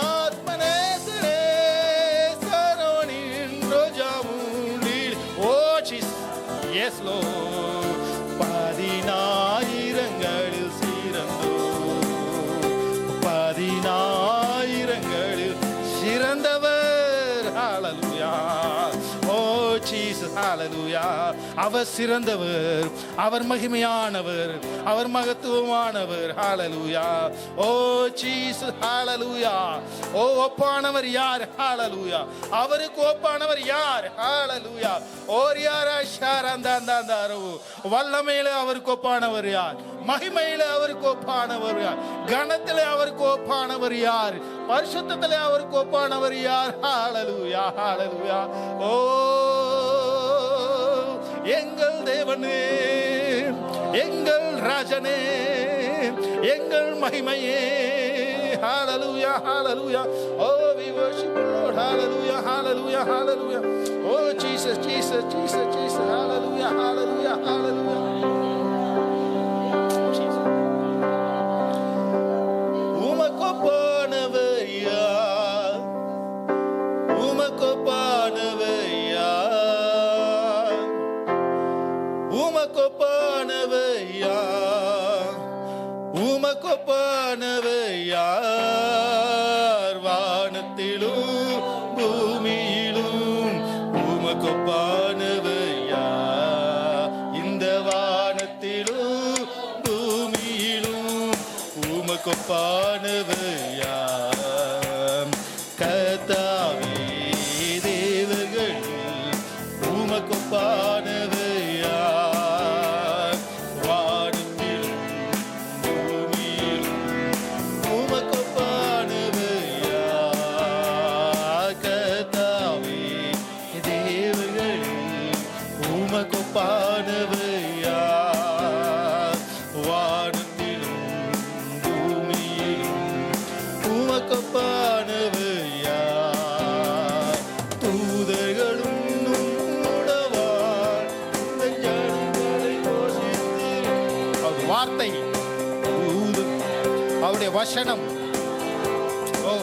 ஆத்மநேசரே சரோனின் ரோஜாவும் ஓ ஜீசஸ் எஸ் லோ பதினாயிரங்களில் சிறந்தோ பதினாயிரங்களில் சிறந்தவர் ஹalleluya ஓ ஜீசஸ் ஹalleluya அவர் சிறந்தவர் அவர் மகிமையானவர் அவர் மகத்துவமானவர் ஹalleluya ஓ ஜீசஸ் ஹalleluya ஓ ஒப்பானவர் யார் ஹalleluya அவருக்கு ஒப்பானவர் யார் ஹalleluya ஓரியாரா ஷாரந்தாந்தாரோ வல்லமையிலே அவருக்கு ஒப்பானவர் யார் மகிமையிலே அவருக்கு ஒப்பானவர் யார் கனத்திலே அவருக்கு ஒப்பானவர் யார் பரிசுத்தத்திலே அவருக்கு ஒப்பானவர் யார் ஹalleluya ஹalleluya ஓ எங்கள் தேவனே எங்கள் ராஜனே எங்கள் மகிமையே hallelujah hallelujah oh we worship you Lord hallelujah hallelujah hallelujah oh Jesus Jesus Jesus Jesus hallelujah hallelujah hallelujah Jesus umakopanava ya umakopanava ya umakopanava ya உமக்கொப்பானவையார் வானத்திலும் பூமியிலும் உமக்கொப்பானவையார் இந்த வானத்திலும் பூமியிலும் உமக்கொப்பானவையார் கர்த்தாவே தேவர்கள் வசனம். ஓ,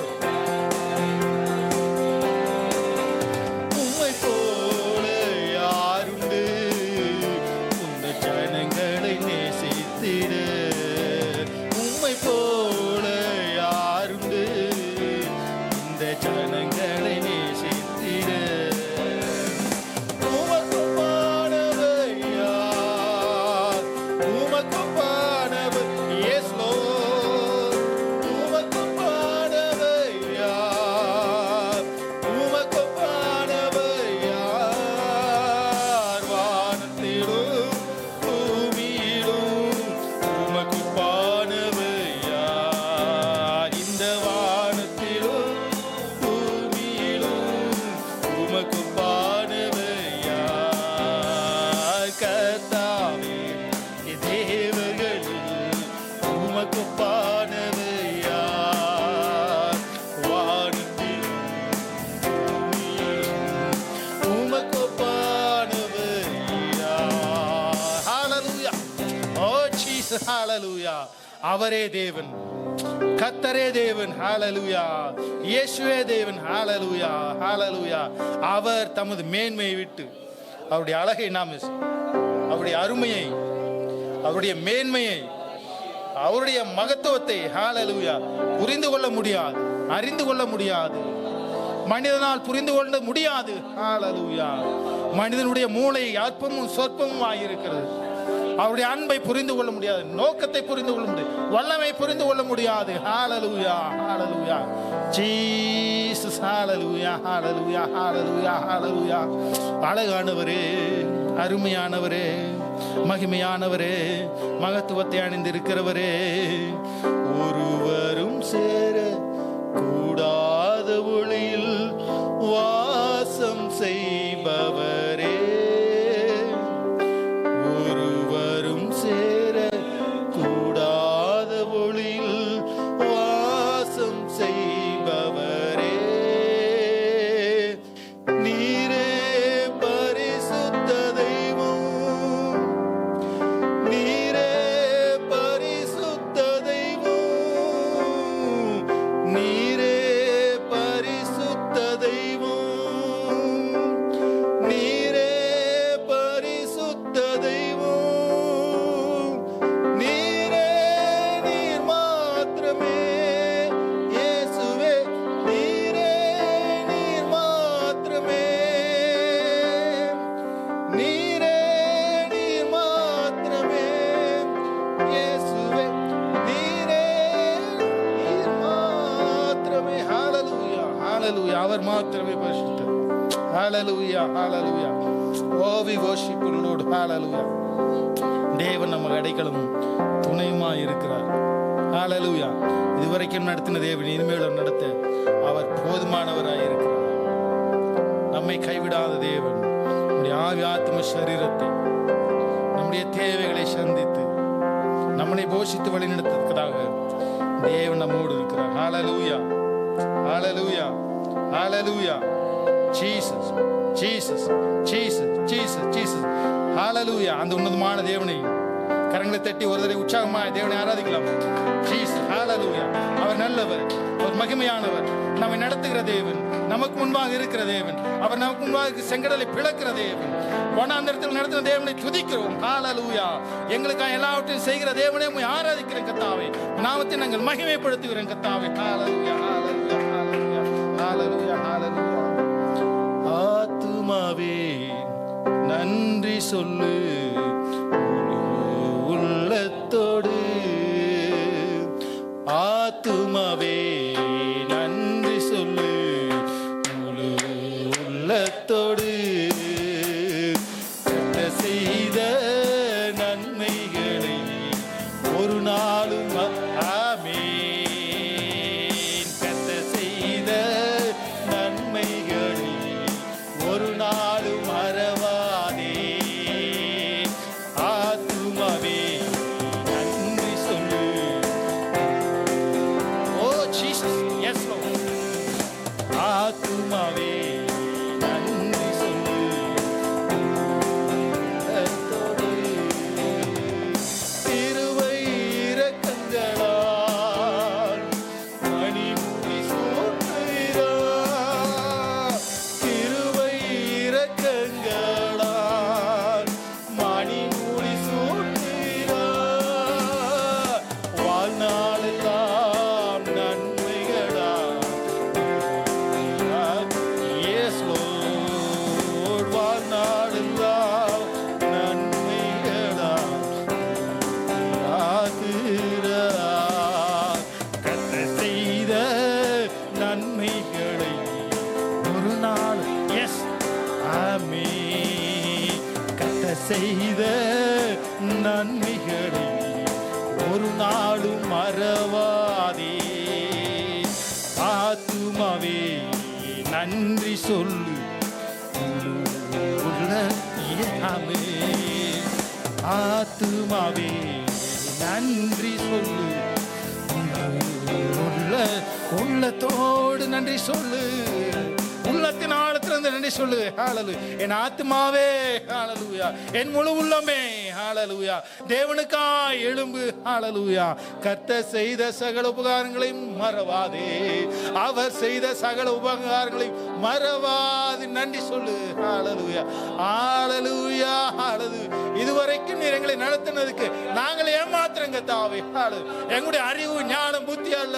உம்மை போல யாருண்டு உந்த ஜனங்களை நேசித்திட, உம்மை போல யாருண்டு இந்த ஜனங்களை நேசித்திட. உமக்கு பாடவர் யார், உமக்கு பாடவர் Yes Lord. உமக்கு பாடவர் யார், உமக்கு பாடவர் யார், வானத்திலும் பூமியிலும் உமக்கு பாடவர் யார், இந்த வானத்திலும் பூமியிலும் உமக்கு பாடவர் யார். கர்த்தாவே தேவர்களில் உமக்கு பாடவர் யார், வானத்திலும் பூமியிலும் உமக்கு பாடவர் யார். ஹalleluya. ஓ ஜீசஸ், ஹalleluya. அவரே தேவன், கர்த்தரே தேவன். ஹalleluya. இயேசுவே தேவன். ஹalleluya, ஹalleluya. அவர் தமது மேன்மையை விட்டு அவருடைய அழகை நாம், அவருடைய அருமையை, அவருடைய மேன்மையை, அவருடைய மகத்துவத்தை ஹalleluya புரிந்து கொள்ள முடியாது, அறிந்து கொள்ள முடியாது, மனிதனால் புரிந்து கொள்ள முடியாது. ஹalleluya. மனிதனுடைய மூளை அற்பமும் சொற்பமும் ஆகியிருக்கிறது. அவருடைய அன்பை புரிந்து கொள்ள முடியாது, நோக்கத்தை புரிந்து கொள்ள முடியாது, வல்லமை புரிந்து கொள்ள முடியாது. ஹalleluya, ஹalleluya. ஜீசஸ், ஹalleluya, ஹalleluya, ஹalleluya, ஹalleluya. அழகானவரே, அருமையானவரே, மகிமையானவரே, மகத்துவத்தை அணிந்திருக்கிறவரே, ஒருவரும் சேர கூடாத ஒளியில் வாசம் செய்பவரே, ஒருவரும் சேர கூடாத ஒளியில் வாசம் செய்பவரே, நீரே பரிசுத்த தெய்வம், நீரே பரிசுத்த தெய்வம், நீரே பரிசுத்த தெய்வம், நீரே பரிசுத்த தெய்வம், நீரே, நீர் மாத்திரமே இயேசுவே, நீரே, நீர் மாத்திரமே, நீரே, நீர் மாத்திரமே இயேசுவே, நீரே, நீர் மாத்திரமே. ஹalleluya, ஹalleluya. அவர் மாத்திரமே பரிசுத்தர். ஹalleluya, ஹalleluya. Oh, we worship you Lord. ஹalleluya. தேவன் நமக்கு அடைக்கலமும் துணையுமாய் இருக்கிறார். ஹalleluya. இதுவரைக்கும் நடத்தின தேவன் இனிமேலும் நடத்த அவர் போதுமானவராய் இருக்கிறார். நம்மை கைவிடாத தேவன் நம்முடைய ஆவி ஆத்ம சரீரத்தை, நம்முடைய தேவைகளை சந்தித்து நம்மை போஷித்து வழிநடத்துவதற்காக தேவன் நம்மோடு இருக்கிறார். Hallelujah, hallelujah, hallelujah. Jesus, Jesus, Jesus, Jesus, Jesus. Hallelujah. அந்த உன்னதமான தேவனை கரங்களை தட்டி ஒரு தடவை உற்சாகமாய் தேவனை ஆராதிக்கலாம். ஜீசஸ், ஹalleluya. அவர் நல்லவர், அவர் மகிமையானவர், நம்மை நடத்துகிற தேவன், நமக்கு முன்பாக இருக்கிற தேவன், அவர் நமக்கு முன்பாக செங்கடலை பிளக்கிற தேவன், வனாந்தரத்தில் நடத்துகிற தேவனை துதிக்கிறோம். ஹalleluya. எங்களுக்காக எல்லாவற்றையும் செய்கிற தேவனை உம்மை ஆராதிக்கிறேன் கர்த்தாவே, நாமத்தை நாங்கள் மகிமைப்படுத்துகிறோம் கர்த்தாவே. ஹalleluya, ஹalleluya, ஹalleluya, ஹalleluya, ஹalleluya. ஆத்துமாவே நன்றி சொல்லு உள்ளத்தோடு, ஆத்துமாவே நன்றி சொல்லு முழு உள்ளத்தோடு, கர்த்தர் செய்த நன்மைகளை ஒரு நாளும் ஆமென், கர்த்தர் செய்த நன்மைகளை ஒரு நாளும் மறவாதே. ஆத்துமாவே நன்றி சொல்லு. ஓ ஜீசஸ், எஸ் லார்ட். ஆத்துமாவே நன்றி சொல்லு உள்ளத்தோடு, கிருபை இரக்கங்களால் செய்த நன்மைகளை ஒரு நாளும் மறவாதே. ஆத்துமாவே நன்றி சொல்லு, ஆத்துமாவே நன்றி சொல்லு, உள்ளத்தோடு நன்றி சொல்லு, உள்ளத்தின் ஆழத்திலிருந்து நன்றி சொல்லு. ஹalleluya. என் ஆத்துமாவே ஹalleluya, என் முழு உள்ளமே ஹalleluya, தேவனுக்காய் எழும்பு ஹalleluya. கர்த்தர் செய்த சகல உபகாரங்களையும் மறவாதே, அவர் செய்த சகல உபகாரங்களையும் மறவாது நன்றி சொல்லு ஹalleluya. ஹalleluya ஹalleluya. இதுவரைக்கும் நீர் எங்களை நடத்தினதுக்கு நாங்கள் ஏமாத்துறங்க தாவே ஹalleluya. எங்களுடைய அறிவு ஞானம் புத்தி அல்ல,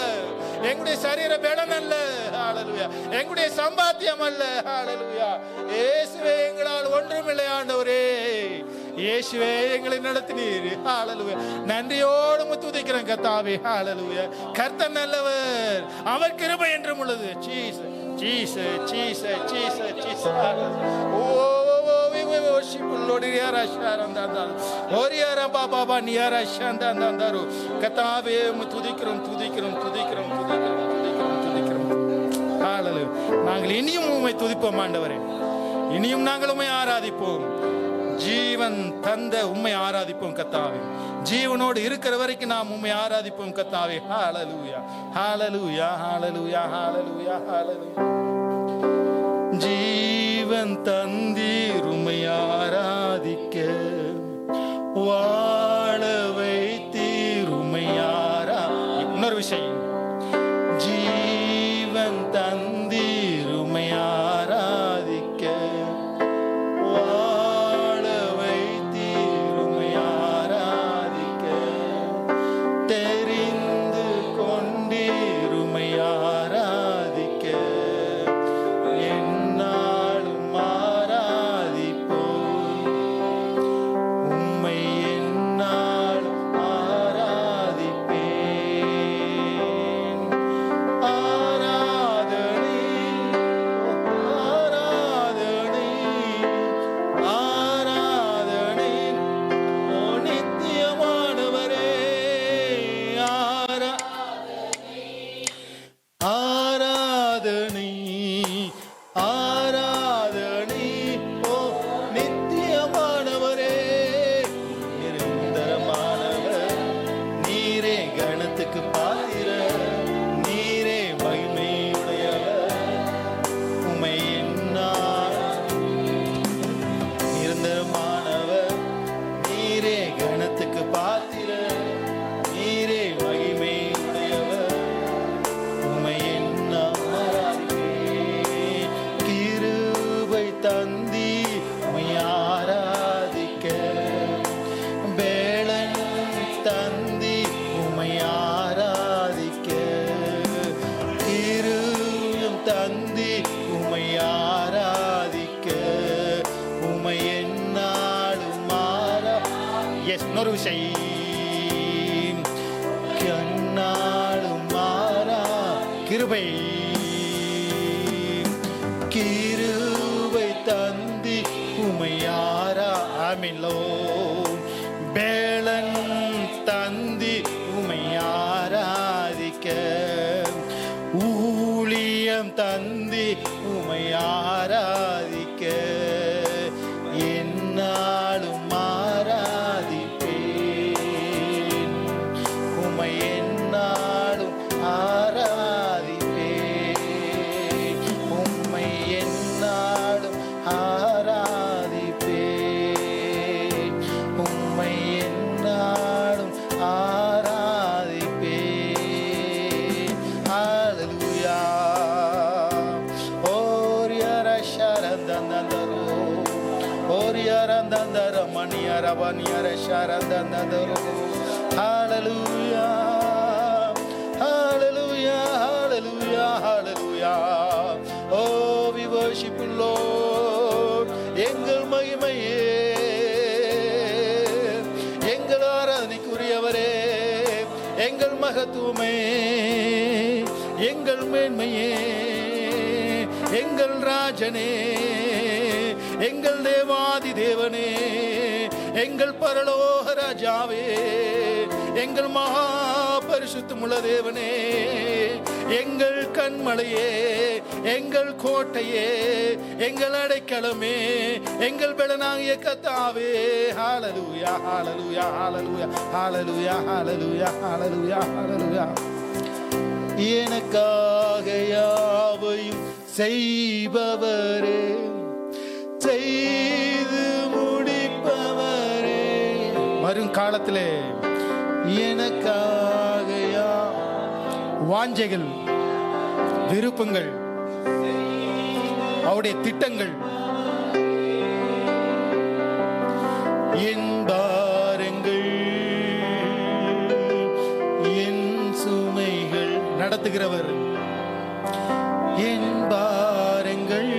எங்களுடைய சரீர பலம் அல்ல ஹalleluya, எங்களுடைய சம்பாத்தியம் அல்ல ஹalleluya. இயேசுவே எங்களால் ஒன்றுமில்லை ஆண்டவரே, இயேசுவே எங்களை நடத்தினீர் ஹalleluya. நன்றியோடு துதிக்கிறேன் கர்த்தாவே ஹalleluya. கர்த்தர் நல்லவர், அவர் கிருபை என்றும் உள்ளது. Jesus Jesus Jesus Jesus Jesus. Oh we worship Lord. Yara sharandanda oriara baba ba niara shandandandaru kataave துதிக்கிறோம் துதிக்கிறோம் துதிக்கிறோம் துதிக்கிறோம் துதிக்கிறோம் துதிக்கிறோம். ஹalleluya. நாங்கள் இனியும் உம்மை துதிப்போம் ஆண்டவரே, இனியும் நாங்கள் உம்மை ஆராதிப்போம். ஜீவன் தந்த உம்மை ஆராதிப்போம் கர்த்தாவே, ஜீவனோடு இருக்கிற வரைக்கும் நாம் உம்மை ஆராதிப்போம் கர்த்தாவே. ஹalleluya ஹalleluya ஹalleluya ஹalleluya ஹalleluya. ஜீவன் தந்தீர் உம்மை ஆராதிக்க, வாழ வைத்தீர் உம்மை இன்னொரு விஷயம், ஜீவன் தந்தீர் உம்மை ஆராதிக்க, வாழ வைத்தீர் உம்மை ஆராதிக்க, தெரிந்து கொண்டீர் உம்மை ஆராதிக்க, என்னாலும் ஆராதிப்போம் உம்மை, என்னாலும் ஆராதிப்பேன். ஆராதனை ஆராதனை ஆராதனை ஓ நித்தியமானவரே, ஆராதனை ஆராதனை ஓ நித்தியமானவரே, நிரந்தரமானவர் நீரே, கணத்துக்கு பாத்திர நீரே, மகிமையுடையவர் உம்மை என்னாலும், நிரந்தரமானவர் நீரே, கணத்துக்கு பாத்திர நீரே, மகிமையுடையவர் உம்மை என்னாலும். கிருபை தந்தி உம்மை ஆராதிக்க, வேளன் தந்தி உம்மை ஆராதிக்க, கிருபையும் தந்தி உம்மை ஆராதிக்க, உம்மை என்னாலும் இன்னொரு விஷயம், கண்ணாலும் கிருபை கிருபை தந்தி உம்மை ஆமென்லோ, பேளன் தந்தி உம்மை ஆராதிக்க, ஊழியம் தந்தி உம்மை ஆராதிக்க, என்னாலும் ஆராதிப்பேன் உம்மை, என்னாலும் ஆராதிப்பேன் உம்மை, என்னாலும் ஆராதிப்பேன் உம்மை, என்னாலும் ஆராதிப்பேன். ஹalleluya. ஓரியர ஷரந்தந்தரோ ஓரியரந்தந்தர மணியர வனியர ஷரந்தந்தரோ. ஹalleluya hallelujah hallelujah hallelujah. Oh, we worship you Lord. எங்கள் மகிமையே, எங்கள் ஆராதனைக்குரியவரே, எங்கள் மகத்துவமே, எங்கள் மேன்மையே, எங்கள் ராஜனே, எங்கள் தேவாதி தேவனே, எங்கள் பரலோக ராஜாவே, எங்கள் மகா பரிசுத்தமுள்ள தேவனே, எங்கள் கண்மலையே, எங்கள் கோட்டையே, எங்கள் அடைக்கலமே, எங்கள் பெலனாகிய கர்த்தாவே. ஹalleluya hallelujah hallelujah hallelujah hallelujah hallelujah ஹalleluya. எனக்காக யாவையும் செய்பவரே, செய்து முடிப்பவரே, வரும் காலத்திலே எனக்காக வாஞ்சைகள், விருப்பங்கள், அவருடைய திட்டங்கள், என் பாரங்கள், என் சுமைகள் நடத்துகிறவர், என் பாரங்கள்,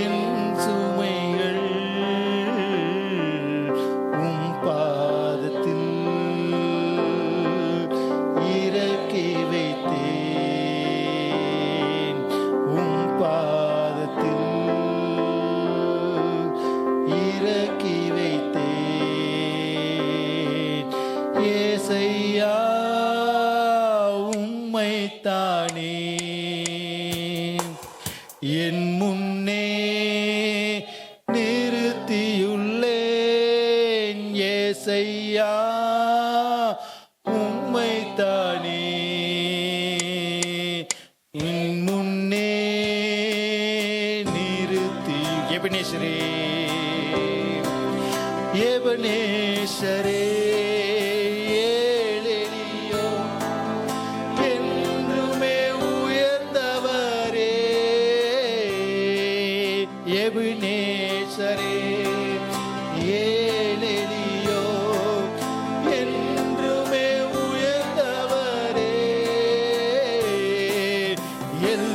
என் சுமைகள் உம் பாதத்தில் இறக்கி வைத்தேன், உம் பாதத்தில் இறக்கி வைத்தேன். ஏசையா உம்மைத்தானே என் முன்னே நிறுத்தியுள்ளேன். ஏசையா உம்மைத்தானே என் முன்னே நிறுத்தி. எபனேசரே, எபனேசரே, ஏழெளியோ என்றுமே உயர்ந்தவரே. எபனேசரே, ஏழெளியோ என்றுமே உயர்ந்தவரே. எல்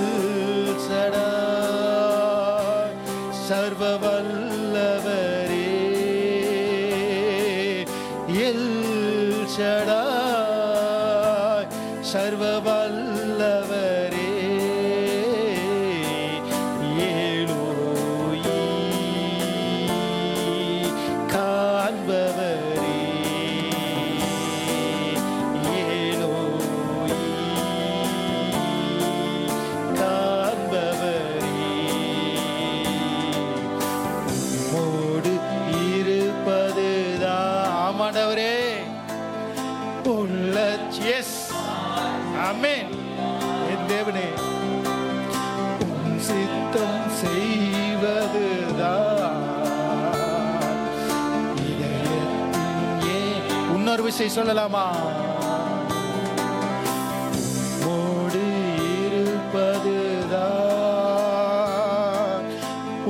சடாய் சர்வ வல்லவரே, எல் ஷடாய் சர்வ வல்லவரே. ஏலோயி காண்பவரே, ஏலோயி காண்பவரே. உம்மோடு இருப்பதுதான் ஆமாண்டவரே உள்ள. எஸ், ஆமென். என் தேவனே, உம் சித்தம் செய்வதுதான் இதயத்தின். இன்னொரு விஷயம் சொல்லலாமா? உம்மோடு இருப்பதுதான்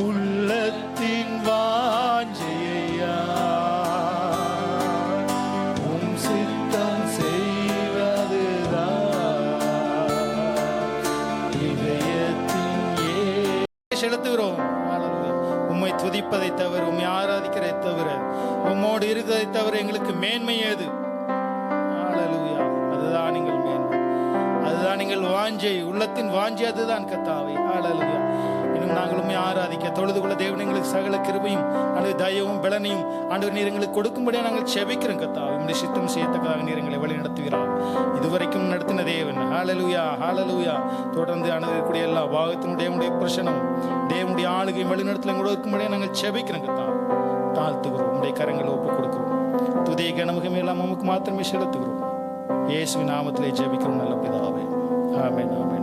உள்ளத்தின் வாஞ்சையா, உம் சித்தம் செய்வதுதான் இதயத்தின். செலுத்துகிறோம். உம்மை துதிப்பதை தவிர, உம்மை ஆராதிக்கிறதை தவிர, உம்மோடு இருக்கிறதை தவிர எங்களுக்கு மேன்மை ஏது? ஹalleluya. அதுதான் நீங்கள் மேன்மை, அதுதான் நீங்கள் வாஞ்சை, உள்ளத்தின் வாஞ்சை அதுதான் கர்த்தாவே. ஹalleluya. இன்னும் நாங்கள் உம்மை ஆராதிக்க தொழுது கொள்ள தேவன் எங்களுக்கு சகல கிருபையும் ஆண்டவர் தயவும் பலனையும் ஆண்டவர் நீர் எங்களுக்கு கொடுக்கும்படியாக நாங்கள் செபிக்கிறோம் கர்த்தாவே. உம்முடைய சித்தம் செய்யத்தக்கதாக நீர் எங்களை வழி நடத்துகிறார். இதுவரைக்கும் நடத்தின தேவன். ஹalleluya ஹalleluya. தொடர்ந்து ஆண்டவருடைய எல்லா பாகத்தினுடைய தேவனுடைய பிரசனம், தேவனுடைய ஆளுகையும் வழிநடத்தலும் கூட இருக்கும்படியாக நாங்கள் செபிக்கிறோம் கர்த்தாவே. தாழ்த்துகிறோம், உம்முடைய கரங்களை ஒப்புக் கொடுக்கிறோம். துதிய கனமுகம் எல்லாம் உமக்கு மாத்திரமே செலுத்துகிறோம். இயேசுவின் நாமத்திலே ஜெபிக்கிறோம் நல்ல பிதாவே. ஆமென் ஆமென்.